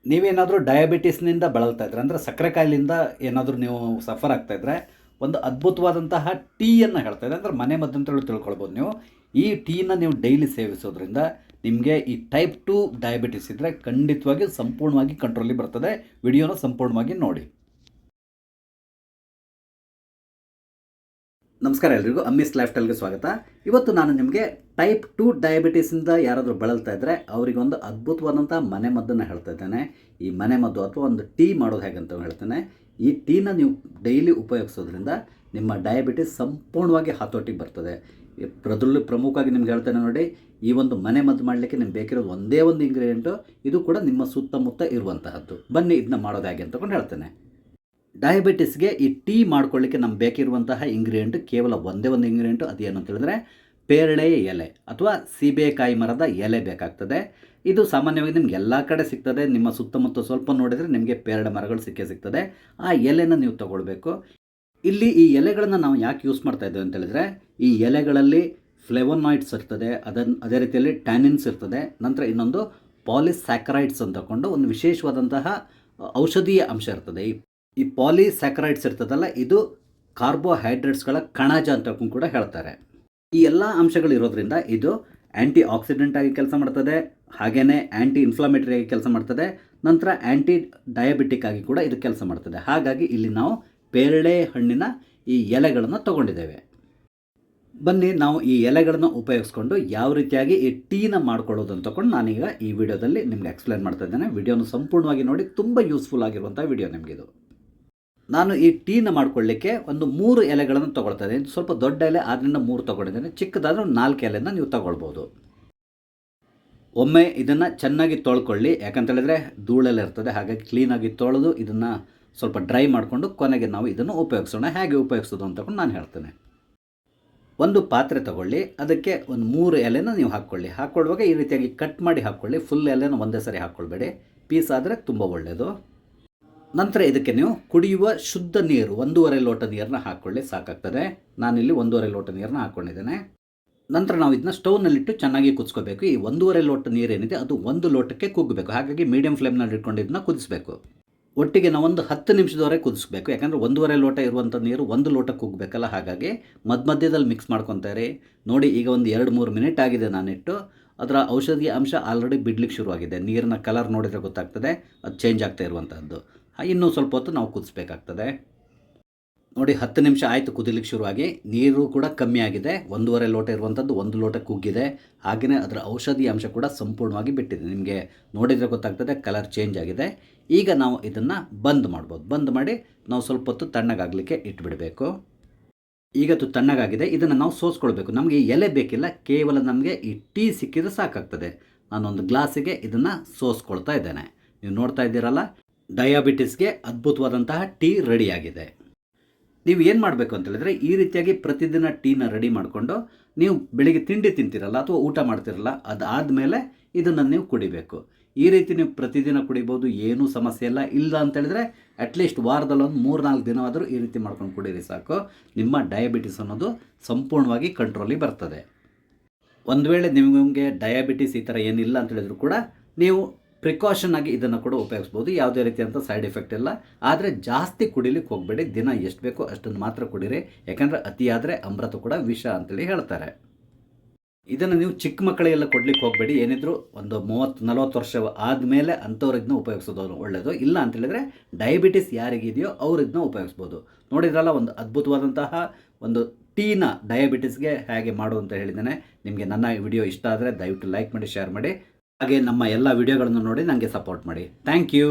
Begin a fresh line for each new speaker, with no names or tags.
ನೀವೇನಾದರೂ ಡಯಾಬಿಟಿಸ್ನಿಂದ ಬಳಲ್ತಾ ಇದ್ರೆ, ಅಂದರೆ ಸಕ್ಕರೆ ಕಾಯಿಲೆಯಿಂದ ಏನಾದರೂ ನೀವು ಸಫರ್ ಆಗ್ತಾ ಇದ್ದರೆ, ಒಂದು ಅದ್ಭುತವಾದಂತಹ ಟೀಯನ್ನು ಹೇಳ್ತಾ ಇದೆ, ಅಂದರೆ ಮನೆ ಮದ್ದು ಅಂತೇಳಿ ತಿಳ್ಕೊಳ್ಬೋದು ನೀವು. ಈ ಟೀನ ನೀವು ಡೈಲಿ ಸೇವಿಸೋದ್ರಿಂದ ನಿಮಗೆ ಈ ಟೈಪ್ 2 ಡಯಾಬಿಟಿಸ್ ಇದ್ದರೆ ಖಂಡಿತವಾಗಿ ಸಂಪೂರ್ಣವಾಗಿ ಕಂಟ್ರೋಲಿಗೆ ಬರ್ತದೆ. ವಿಡಿಯೋನ ಸಂಪೂರ್ಣವಾಗಿ ನೋಡಿ. ನಮಸ್ಕಾರ ಎಲ್ರಿಗೂ, ಅಮ್ಮೀಸ್ ಲೈಫ್ ಸ್ಟೈಲ್ಗೆ ಸ್ವಾಗತ. ಇವತ್ತು ನಾನು ನಿಮಗೆ ಟೈಪ್ 2 ಡಯಾಬಿಟಿಸಿಂದ ಯಾರಾದರೂ ಬಳಲ್ತಾ ಇದ್ದರೆ ಅವರಿಗೊಂದು ಅದ್ಭುತವಾದಂಥ ಮನೆಮದ್ದನ್ನು ಹೇಳ್ತಾ ಇದ್ದೇನೆ. ಈ ಮನೆಮದ್ದು ಅಥವಾ ಒಂದು ಟೀ ಮಾಡೋದು ಹೇಗೆ ಅಂತ ಹೇಳ್ತೇನೆ. ಈ ಟೀನ ನೀವು ಡೈಲಿ ಉಪಯೋಗಿಸೋದ್ರಿಂದ ನಿಮ್ಮ ಡಯಾಬಿಟಿಸ್ ಸಂಪೂರ್ಣವಾಗಿ ಹತೋಟಿಗೆ ಬರ್ತದೆ. ಅದರಲ್ಲೂ ಪ್ರಮುಖವಾಗಿ ನಿಮ್ಗೆ ಹೇಳ್ತೇನೆ ನೋಡಿ, ಈ ಒಂದು ಮನೆಮದ್ದು ಮಾಡಲಿಕ್ಕೆ ನಿಮ್ಗೆ ಬೇಕಿರೋದು ಒಂದೇ ಒಂದು ಇಂಗ್ರೀಡಿಯೆಂಟು. ಇದು ಕೂಡ ನಿಮ್ಮ ಸುತ್ತಮುತ್ತ ಇರುವಂತಹದ್ದು. ಬನ್ನಿ ಇದನ್ನ ಮಾಡೋದು ಹೇಗೆ ಅಂತಕೊಂಡು ಹೇಳ್ತೇನೆ. ಡಯಾಬಿಟಿಸ್ಗೆ ಈ ಟೀ ಮಾಡ್ಕೊಳ್ಳಿಕ್ಕೆ ನಮ್ಗೆ ಬೇಕಿರುವಂತಹ ಇಂಗ್ರೀಡಿಯೆಂಟ್ ಕೇವಲ ಒಂದೇ ಒಂದು ಇಂಗ್ರೀಡಿಯೆಂಟು. ಅದೇನು ಅಂತ ಹೇಳಿದ್ರೆ ಪೇರಳೆ ಎಲೆ ಅಥವಾ ಸೀಬೆಕಾಯಿ ಮರದ ಎಲೆ ಬೇಕಾಗ್ತದೆ. ಇದು ಸಾಮಾನ್ಯವಾಗಿ ನಿಮ್ಗೆ ಎಲ್ಲ ಕಡೆ ಸಿಗ್ತದೆ. ನಿಮ್ಮ ಸುತ್ತಮುತ್ತ ಸ್ವಲ್ಪ ನೋಡಿದರೆ ನಿಮಗೆ ಪೇರಳೆ ಮರಗಳು ಸಿಗ್ತದೆ. ಆ ಎಲೆನ ನೀವು ತಗೊಳ್ಬೇಕು. ಇಲ್ಲಿ ಈ ಎಲೆಗಳನ್ನು ನಾವು ಯಾಕೆ ಯೂಸ್ ಮಾಡ್ತಾ ಇದ್ದೇವೆ ಅಂತ ಹೇಳಿದ್ರೆ, ಈ ಎಲೆಗಳಲ್ಲಿ ಫ್ಲೇವೋನಾಯ್ಡ್ಸ್ ಇರ್ತದೆ, ಅದೇ ರೀತಿಯಲ್ಲಿ ಟ್ಯಾನಿನ್ಸ್ ಇರ್ತದೆ. ನಂತರ ಇನ್ನೊಂದು ಪಾಲಿಸ್ಯಾಕರೈಡ್ಸ್ ಅಂತ ತಗೊಂಡು ಒಂದು ವಿಶೇಷವಾದಂತಹ ಔಷಧೀಯ ಅಂಶ ಇರ್ತದೆ. ಈ ಪಾಲಿಸ್ಯಾಕರೈಡ್ಸ್ ಇರ್ತದಲ್ಲ, ಇದು ಕಾರ್ಬೋಹೈಡ್ರೇಟ್ಸ್ಗಳ ಕಣಜ ಅಂತ ಕೂಡ ಹೇಳ್ತಾರೆ. ಈ ಎಲ್ಲ ಅಂಶಗಳು ಇರೋದ್ರಿಂದ ಇದು ಆ್ಯಂಟಿ ಆಕ್ಸಿಡೆಂಟ್ ಆಗಿ ಕೆಲಸ ಮಾಡ್ತದೆ, ಹಾಗೆಯೇ ಆ್ಯಂಟಿ ಇನ್ಫ್ಲಮೇಟರಿ ಆಗಿ ಕೆಲಸ ಮಾಡ್ತದೆ, ನಂತರ ಆ್ಯಂಟಿ ಡಯಾಬಿಟಿಕ್ ಆಗಿ ಕೂಡ ಇದು ಕೆಲಸ ಮಾಡ್ತದೆ. ಹಾಗಾಗಿ ಇಲ್ಲಿ ನಾವು ಪೇರಳೆ ಹಣ್ಣಿನ ಈ ಎಲೆಗಳನ್ನು ತಗೊಂಡಿದ್ದೇವೆ. ಬನ್ನಿ ನಾವು ಈ ಎಲೆಗಳನ್ನು ಉಪಯೋಗಿಸ್ಕೊಂಡು ಯಾವ ರೀತಿಯಾಗಿ ಈ ಟೀನ ಮಾಡ್ಕೊಳ್ಳೋದು ಅಂತ ತಗೊಂಡು ನಾನೀಗ ಈ ವಿಡಿಯೋದಲ್ಲಿ ನಿಮ್ಗೆ ಎಕ್ಸ್ಪ್ಲೇನ್ ಮಾಡ್ತಾ ಇದ್ದೇನೆ. ವಿಡಿಯೋನ ಸಂಪೂರ್ಣವಾಗಿ ನೋಡಿ, ತುಂಬ ಯೂಸ್ಫುಲ್ ಆಗಿರುವಂಥ ವಿಡಿಯೋ ನಿಮಗಿದು. ನಾನು ಈ ಟೀನ ಮಾಡ್ಕೊಳ್ಳಿಕ್ಕೆ ಒಂದು 3 ಎಲೆಗಳನ್ನು ತೊಗೊಳ್ತಾ ಇದ್ದೀನಿ. ಸ್ವಲ್ಪ ದೊಡ್ಡ ಎಲೆ ಆದ್ದರಿಂದ 3 ತೊಗೊಂಡಿದ್ದೇನೆ. ಚಿಕ್ಕದಾದರೆ ಒಂದು 4 ಎಲೆನ ನೀವು ತೊಗೊಳ್ಬೋದು. ಒಮ್ಮೆ ಇದನ್ನು ಚೆನ್ನಾಗಿ ತೊಳ್ಕೊಳ್ಳಿ, ಯಾಕಂತೇಳಿದ್ರೆ ಧೂಳೆಲ್ಲ ಇರ್ತದೆ. ಹಾಗಾಗಿ ಕ್ಲೀನಾಗಿ ತೊಳೆದು ಇದನ್ನು ಸ್ವಲ್ಪ ಡ್ರೈ ಮಾಡಿಕೊಂಡು ಕೊನೆಗೆ ನಾವು ಇದನ್ನು ಉಪಯೋಗಿಸೋಣ. ಹೇಗೆ ಉಪಯೋಗಿಸೋದು ಅಂತ ನಾನು ಹೇಳ್ತೇನೆ. ಒಂದು ಪಾತ್ರೆ ತಗೊಳ್ಳಿ, ಅದಕ್ಕೆ ಒಂದು 3 ಎಲೆನ ನೀವು ಹಾಕ್ಕೊಳ್ಳುವಾಗ ಈ ರೀತಿಯಾಗಿ ಕಟ್ ಮಾಡಿ ಹಾಕ್ಕೊಳ್ಳಿ. ಫುಲ್ ಎಲೆನ ಒಂದೇ ಸರಿ ಹಾಕ್ಕೊಳ್ಬೇಡಿ, ಪೀಸ್ ಆದರೆ ತುಂಬ ಒಳ್ಳೆಯದು. ನಂತರ ಇದಕ್ಕೆ ನೀವು ಕುಡಿಯುವ ಶುದ್ಧ ನೀರು 1.5 ಲೋಟ ನೀರನ್ನ ಹಾಕ್ಕೊಳ್ಳಿ, ಸಾಕಾಗ್ತದೆ. ನಾನಿಲ್ಲಿ 1.5 ಲೋಟ ನೀರನ್ನ ಹಾಕ್ಕೊಂಡಿದ್ದೇನೆ. ನಂತರ ನಾವು ಇದನ್ನ ಸ್ಟವ್ನಲ್ಲಿಟ್ಟು ಚೆನ್ನಾಗಿ ಕುದಿಸ್ಕೋಬೇಕು. ಈ 1.5 ಲೋಟ ನೀರೇನಿದೆ ಅದು 1 ಲೋಟಕ್ಕೆ ಕುಗ್ಗಬೇಕು. ಹಾಗಾಗಿ ಮೀಡಿಯಂ ಫ್ಲೇಮ್ನಲ್ಲಿ ಇಟ್ಕೊಂಡು ಇದನ್ನ ಕುದಿಸ್ಬೇಕು. ಒಟ್ಟಿಗೆ ನಾವು ಒಂದು 10 ನಿಮಿಷದವರೆಗೆ ಕುದಿಸ್ಬೇಕು. ಯಾಕಂದರೆ 1.5 ಲೋಟ ಇರುವಂಥ ನೀರು 1 ಲೋಟ ಕುಗ್ಗಬೇಕಲ್ಲ. ಹಾಗಾಗಿ ಮಧ್ಯದಲ್ಲಿ ಮಿಕ್ಸ್ ಮಾಡ್ಕೊತಾರೆ. ನೋಡಿ, ಈಗ ಒಂದು 2-3 ಮಿನಿಟ್ ಆಗಿದೆ ನಾನಿಟ್ಟು. ಅದರ ಔಷಧೀಯ ಅಂಶ ಆಲ್ರೆಡಿ ಬಿಡ್ಲಿಕ್ಕೆ ಶುರುವಾಗಿದೆ. ನೀರಿನ ಕಲರ್ ನೋಡಿದರೆ ಗೊತ್ತಾಗ್ತದೆ ಅದು ಚೇಂಜ್ ಆಗ್ತಾ ಇರುವಂಥದ್ದು. ಇನ್ನೂ ಸ್ವಲ್ಪ ಹೊತ್ತು ನಾವು ಕುದಿಸ್ಬೇಕಾಗ್ತದೆ. ನೋಡಿ, 10 ನಿಮಿಷ ಆಯಿತು ಕುದಿಲಿಕ್ಕೆ ಶುರುವಾಗಿ. ನೀರು ಕೂಡ ಕಮ್ಮಿ ಆಗಿದೆ. 1.5 ಲೋಟ ಇರುವಂಥದ್ದು 1 ಲೋಟ ಕುಗ್ಗಿದೆ. ಹಾಗೆಯೇ ಅದರ ಔಷಧಿ ಅಂಶ ಕೂಡ ಸಂಪೂರ್ಣವಾಗಿ ಬಿಟ್ಟಿದೆ. ನಿಮಗೆ ನೋಡಿದರೆ ಗೊತ್ತಾಗ್ತದೆ, ಕಲರ್ ಚೇಂಜ್ ಆಗಿದೆ. ಈಗ ನಾವು ಇದನ್ನು ಬಂದ್ ಮಾಡ್ಬೋದು. ಬಂದ್ ಮಾಡಿ ನಾವು ಸ್ವಲ್ಪ ಹೊತ್ತು ತಣ್ಣಗಾಗಲಿಕ್ಕೆ ಇಟ್ಬಿಡಬೇಕು. ಈಗ ಅದು ತಣ್ಣಗಾಗಿದೆ. ಇದನ್ನು ನಾವು ಸೋಸ್ಕೊಳ್ಬೇಕು. ನಮಗೆ ಈ ಎಲೆ ಬೇಕಿಲ್ಲ, ಕೇವಲ ನಮಗೆ ಈ ಟೀ ಸಿಕ್ಕಿದ್ರೆ ಸಾಕಾಗ್ತದೆ. ನಾನೊಂದು ಗ್ಲಾಸಿಗೆ ಇದನ್ನು ಸೋಸ್ಕೊಳ್ತಾ ಇದ್ದೇನೆ. ನೀವು ನೋಡ್ತಾ ಇದ್ದೀರಲ್ಲ, ಡಯಾಬಿಟಿಸ್ಗೆ ಅದ್ಭುತವಾದಂತಹ ಟೀ ರೆಡಿಯಾಗಿದೆ. ನೀವು ಏನು ಮಾಡಬೇಕು ಅಂತ ಹೇಳಿದ್ರೆ, ಈ ರೀತಿಯಾಗಿ ಪ್ರತಿದಿನ ಟೀನ ರೆಡಿ ಮಾಡಿಕೊಂಡು ನೀವು ಬೆಳಿಗ್ಗೆ ತಿಂಡಿ ತಿಂತೀರಲ್ಲ ಅಥವಾ ಊಟ ಮಾಡ್ತಿರಲ್ಲ, ಅದಾದಮೇಲೆ ಇದನ್ನು ನೀವು ಕುಡಿಬೇಕು. ಈ ರೀತಿ ನೀವು ಪ್ರತಿದಿನ ಕುಡಿಬೋದು, ಏನೂ ಸಮಸ್ಯೆ ಇಲ್ಲ ಅಂತೇಳಿದ್ರೆ ಅಟ್ಲೀಸ್ಟ್ ವಾರದಲ್ಲಿ ಒಂದು 3-4 ದಿನವಾದರೂ ಈ ರೀತಿ ಮಾಡ್ಕೊಂಡು ಕುಡೀರಿ ಸಾಕು. ನಿಮ್ಮ ಡಯಾಬಿಟಿಸ್ ಅನ್ನೋದು ಸಂಪೂರ್ಣವಾಗಿ ಕಂಟ್ರೋಲಿಗೆ ಬರ್ತದೆ. ಒಂದು ವೇಳೆ ನಿಮಗೆ ಡಯಾಬಿಟಿಸ್ ಈ ಥರ ಏನಿಲ್ಲ ಅಂತ ಹೇಳಿದ್ರು ಕೂಡ ನೀವು ಪ್ರಿಕಾಷನ್ ಆಗಿ ಇದನ್ನು ಕೂಡ ಉಪಯೋಗಿಸ್ಬೋದು. ಯಾವುದೇ ರೀತಿಯಂಥ ಸೈಡ್ ಎಫೆಕ್ಟ್ ಇಲ್ಲ. ಆದರೆ ಜಾಸ್ತಿ ಕುಡಿಲಿಕ್ಕೆ ಹೋಗಬೇಡಿ. ದಿನ ಎಷ್ಟು ಬೇಕೋ ಅಷ್ಟನ್ನು ಮಾತ್ರ ಕುಡೀರಿ. ಯಾಕಂದರೆ ಅತಿಯಾದರೆ ಅಮೃತ ಕೂಡ ವಿಷ ಅಂತೇಳಿ ಹೇಳ್ತಾರೆ. ಇದನ್ನು ನೀವು ಚಿಕ್ಕ ಮಕ್ಕಳಿಗೆಲ್ಲ ಕೊಡ್ಲಿಕ್ಕೆ ಹೋಗಬೇಡಿ. ಏನಿದ್ರು ಒಂದು 30-40 ವರ್ಷ ಆದಮೇಲೆ ಅಂಥವ್ರು ಉಪಯೋಗಿಸೋದು ಒಳ್ಳೆಯದು. ಇಲ್ಲ ಅಂತೇಳಿದರೆ ಡಯಾಬಿಟಿಸ್ ಯಾರಿಗಿದೆಯೋ ಅವ್ರು ಇದನ್ನ ಉಪಯೋಗಿಸ್ಬೋದು. ನೋಡಿದ್ರಲ್ಲ, ಒಂದು ಅದ್ಭುತವಾದಂತಹ ಒಂದು ಟೀನ ಡಯಾಬಿಟಿಸ್ಗೆ ಹೇಗೆ ಮಾಡೋದು ಅಂತ ಹೇಳಿದ್ದೇನೆ. ನಿಮಗೆ ನನ್ನ ವಿಡಿಯೋ ಇಷ್ಟ ಆದರೆ ದಯವಿಟ್ಟು ಲೈಕ್ ಮಾಡಿ, ಶೇರ್ ಮಾಡಿ. ಹಾಗೆ ನಮ್ಮ ಎಲ್ಲ ವಿಡಿಯೋಗಳನ್ನು ನೋಡಿ ನನಗೆ ಸಪೋರ್ಟ್ ಮಾಡಿ. Thank you.